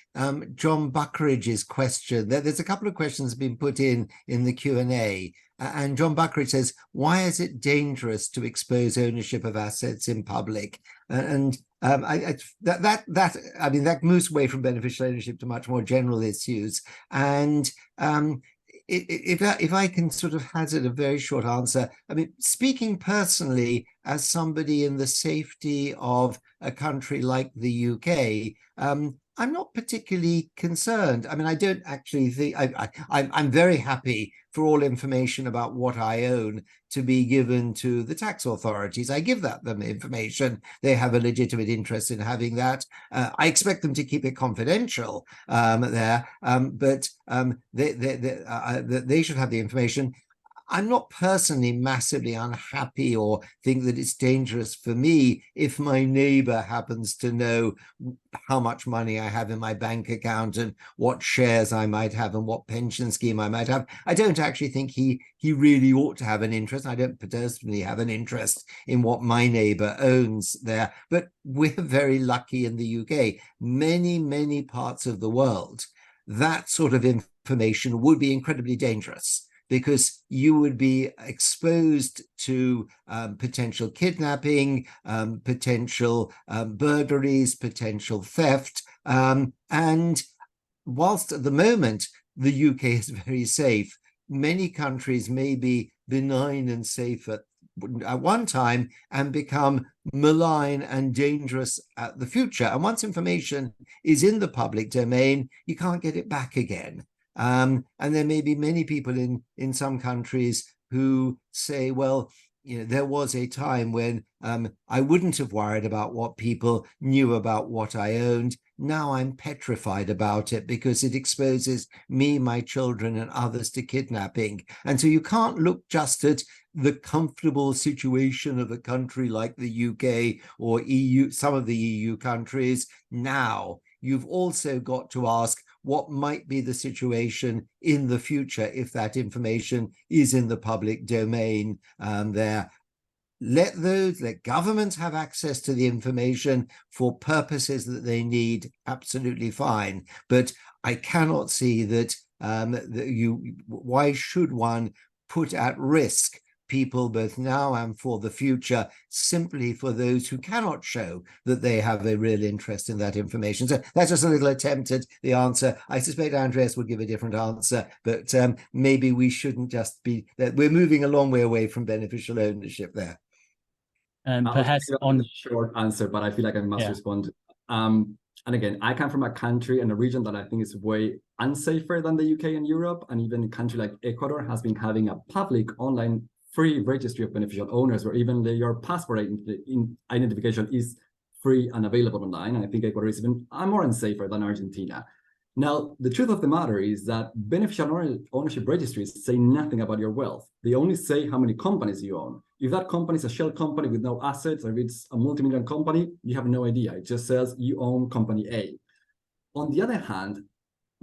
John Buckridge's question. There's a couple of questions been put in the Q&A, and John Buckridge says, "Why is it dangerous to expose ownership of assets in public?" And that moves away from beneficial ownership to much more general issues. And if I can sort of hazard a very short answer, I mean, speaking personally as somebody in the safety of a country like the UK, I'm not particularly concerned. I mean, I don't actually think I'm very happy for all information about what I own to be given to the tax authorities. I give them information. They have a legitimate interest in having that. I expect them to keep it confidential there, but they should have the information. I'm not personally massively unhappy or think that it's dangerous for me if my neighbor happens to know how much money I have in my bank account and what shares I might have and what pension scheme I might have. I don't actually think he really ought to have an interest. I don't personally have an interest in what my neighbor owns there. But we're very lucky in the UK. Many parts of the world, that sort of information would be incredibly dangerous, because you would be exposed to potential kidnapping, potential burglaries, potential theft. And whilst at the moment the UK is very safe, many countries may be benign and safe at one time and become malign and dangerous at the future. And once information is in the public domain, you can't get it back again. And there may be many people in some countries who say, well, you know, there was a time when I wouldn't have worried about what people knew about what I owned. Now I'm petrified about it because it exposes me, my children, and others to kidnapping. And so you can't look just at the comfortable situation of a country like the UK or EU, some of the EU countries now. you've also got to ask what might be the situation in the future if that information is in the public domain there. Let governments have access to the information for purposes that they need, absolutely fine. But I cannot see that why should one put at risk people both now and for the future, simply for those who cannot show that they have a real interest in that information. So that's just a little attempt at the answer. I suspect Andreas would give a different answer, but maybe we shouldn't just be, we're moving a long way away from beneficial ownership there. And perhaps on a short answer, but I feel like I must respond. And again, I come from a country and a region that I think is way unsafer than the UK and Europe, and even a country like Ecuador has been having a public online free registry of beneficial owners, where even your passport identification is free and available online. And I think Ecuador is even more unsafer than Argentina. Now, the truth of the matter is that beneficial ownership registries say nothing about your wealth. They only say how many companies you own. If that company is a shell company with no assets, or if it's a multi-million company, you have no idea. It just says you own company A. On the other hand,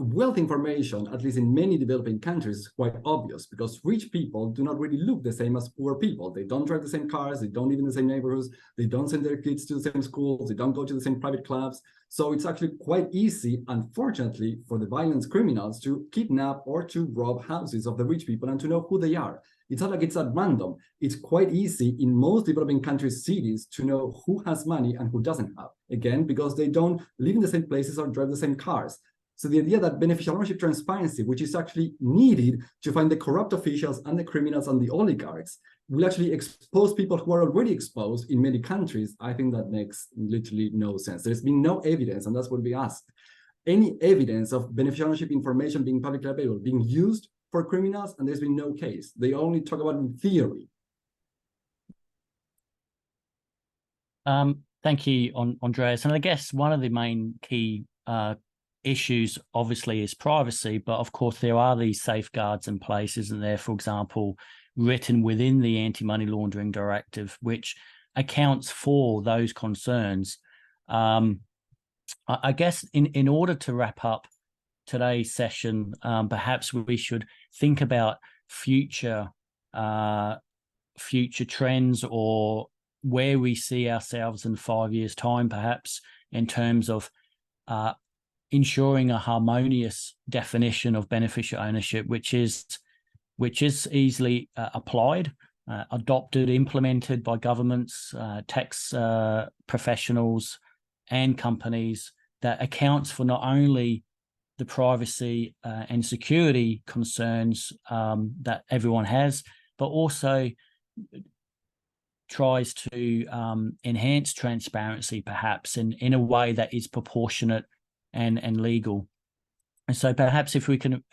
wealth information, at least in many developing countries, is quite obvious, because rich people do not really look the same as poor people. They don't drive the same cars, they don't live in the same neighborhoods, they don't send their kids to the same schools, they don't go to the same private clubs. So it's actually quite easy, unfortunately, for the violent criminals to kidnap or to rob houses of the rich people and to know who they are. It's not like it's at random. It's quite easy in most developing countries' cities to know who has money and who doesn't have. Again, because they don't live in the same places or drive the same cars. So the idea that beneficial ownership transparency, which is actually needed to find the corrupt officials and the criminals and the oligarchs, will actually expose people who are already exposed in many countries, I think that makes literally no sense. There's been no evidence, and that's what we asked. Any evidence of beneficial ownership information being publicly available, being used for criminals, and there's been no case. They only talk about it in theory. Thank you, Andreas. And I guess one of the main key issues obviously is privacy, but of course there are these safeguards in place, isn't there? For example, written within the Anti-Money Laundering Directive, which accounts for those concerns. I guess in order to wrap up today's session, perhaps we should think about future trends, or where we see ourselves in 5 years' time, perhaps, in terms of ensuring a harmonious definition of beneficial ownership, which is easily applied, adopted, implemented by governments, tax professionals, and companies, that accounts for not only the privacy and security concerns that everyone has, but also tries to enhance transparency, perhaps in a way that is proportionate and legal. And so perhaps if we can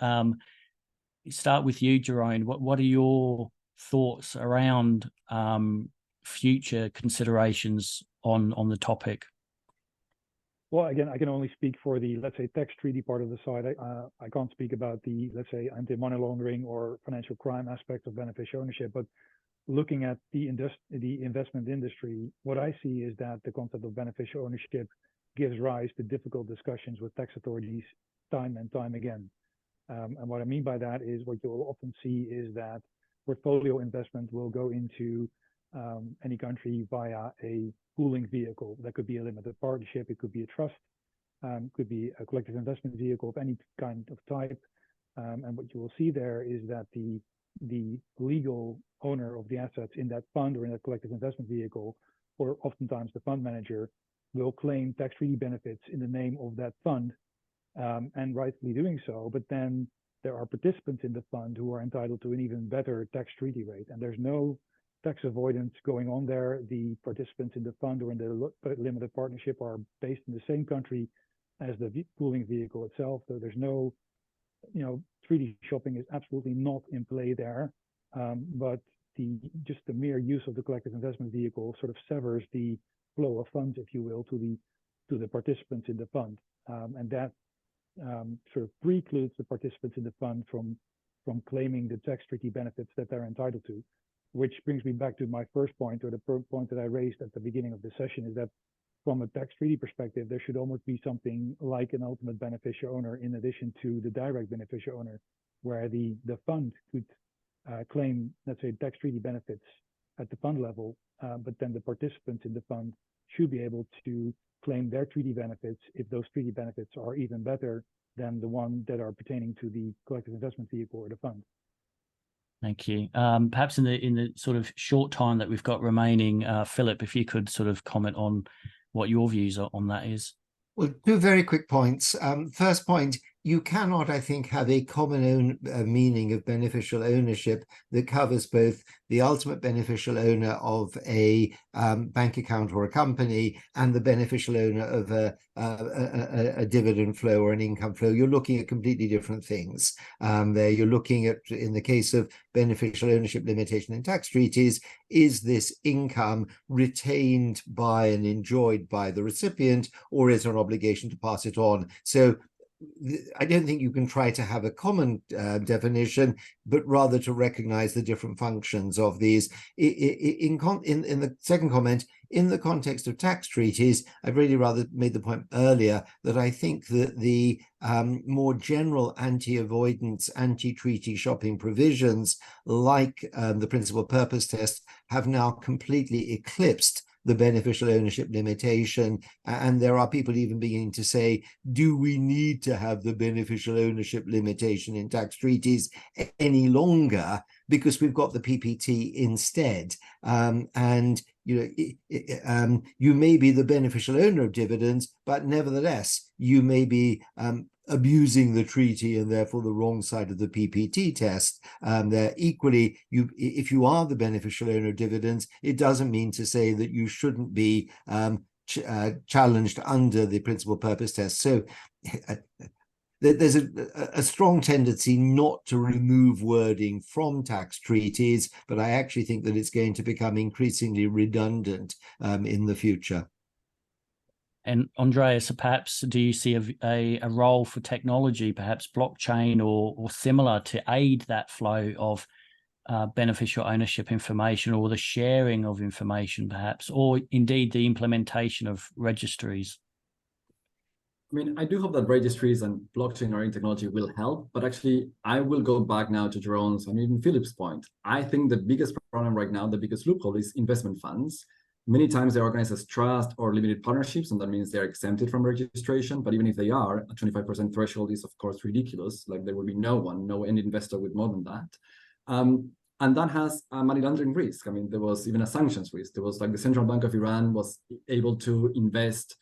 start with you, Jeroen, what are your thoughts around future considerations on the topic? Well, again, I can only speak for the, let's say, tax treaty part of the side. I can't speak about the, let's say, anti-money laundering or financial crime aspect of beneficial ownership. But looking at the investment industry, what I see is that the concept of beneficial ownership gives rise to difficult discussions with tax authorities time and time again. And what I mean by that is, what you'll often see is that portfolio investment will go into any country via a pooling vehicle. That could be a limited partnership, it could be a trust, could be a collective investment vehicle of any kind of type. And what you will see there is that the legal owner of the assets in that fund or in that collective investment vehicle, or oftentimes the fund manager, will claim tax treaty benefits in the name of that fund, and rightfully doing so. But then there are participants in the fund who are entitled to an even better tax treaty rate, and there's no tax avoidance going on there. The participants in the fund or in the limited partnership are based in the same country as the pooling vehicle itself. So there's no, treaty shopping is absolutely not in play there. But just the mere use of the collective investment vehicle sort of severs the flow of funds, if you will, to the participants in the fund, and that sort of precludes the participants in the fund from claiming the tax treaty benefits that they're entitled to. which brings me back to my first point, or the point that I raised at the beginning of the session, is that from a tax treaty perspective, there should almost be something like an ultimate beneficial owner in addition to the direct beneficial owner, where the fund could claim, let's say, tax treaty benefits at the fund level, but then the participants in the fund should be able to claim their treaty benefits if those treaty benefits are even better than the one that are pertaining to the collective investment vehicle or the fund. Thank you. Perhaps in the sort of short time that we've got remaining, Philip, if you could sort of comment on what your views on that is. Well, two very quick points. First point, you cannot, I think, have a common meaning of beneficial ownership that covers both the ultimate beneficial owner of a bank account or a company and the beneficial owner of a dividend flow or an income flow. You're looking at completely different things. There, you're looking at, in the case of beneficial ownership limitation in tax treaties, is this income retained by and enjoyed by the recipient, or is there an obligation to pass it on? So I don't think you can try to have a common definition, but rather to recognize the different functions of these. In the second comment, in the context of tax treaties, I've really rather made the point earlier that I think that the more general anti-avoidance, anti-treaty shopping provisions, like the principal purpose test, have now completely eclipsed the beneficial ownership limitation. And there are people even beginning to say, do we need to have the beneficial ownership limitation in tax treaties any longer because we've got the PPT instead? And you know, you may be the beneficial owner of dividends, but nevertheless, you may be abusing the treaty and therefore the wrong side of the PPT test. There equally, if you are the beneficial owner of dividends, it doesn't mean to say that you shouldn't be challenged under the principal purpose test. So there's a strong tendency not to remove wording from tax treaties, but I actually think that it's going to become increasingly redundant in the future. And Andreas, perhaps do you see a role for technology, perhaps blockchain or similar, to aid that flow of beneficial ownership information, or the sharing of information, perhaps, or indeed the implementation of registries? I mean, I do hope that registries and blockchain or technology will help, but actually I will go back now to Jeroen's and even Philip's point. I think the biggest problem right now, the biggest loophole, is investment funds. Many times they're organized as trust or limited partnerships, and that means they're exempted from registration. But even if they are, a 25% threshold is, of course, ridiculous. Like, there will be no any investor with more than that. And that has a money laundering risk. I mean, there was even a sanctions risk. There was, like, the Central Bank of Iran was able to invest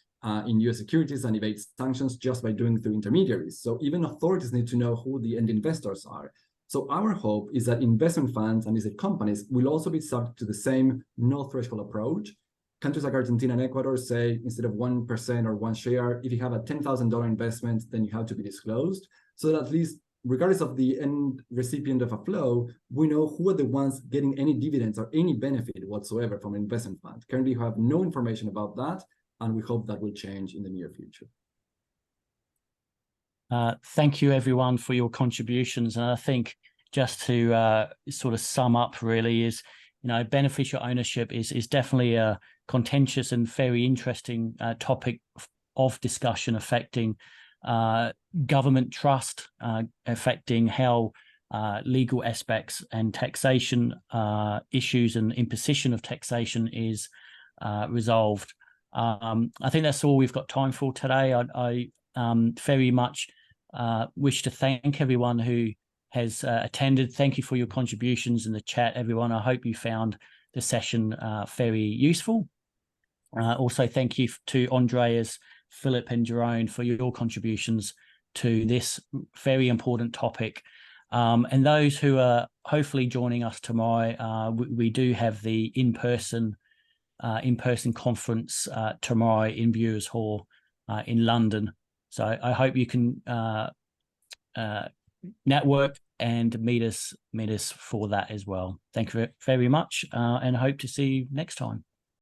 in US securities and evade sanctions just by doing through intermediaries. So even authorities need to know who the end investors are. So our hope is that investment funds and listed companies will also be subject to the same no threshold approach. Countries like Argentina and Ecuador say, instead of 1% or one share, if you have a $10,000 investment, then you have to be disclosed. So that at least, regardless of the end recipient of a flow, we know who are the ones getting any dividends or any benefit whatsoever from an investment fund. Currently, we have no information about that, and we hope that will change in the near future. Thank you, everyone, for your contributions. And I think just to sort of sum up, really, is, you know, beneficial ownership is definitely a contentious and very interesting topic of discussion, affecting government trust, affecting how legal aspects and taxation issues and imposition of taxation is resolved. I think that's all we've got time for today. I very much wish to thank everyone who has attended. Thank you for your contributions in the chat, everyone. I hope you found the session very useful. Also, thank you to Andreas, Philip and Jeroen for your contributions to this very important topic. And those who are hopefully joining us tomorrow, we do have the in-person conference tomorrow in Viewers Hall in London. So I hope you can network and meet us for that as well. Thank you very much, and hope to see you next time.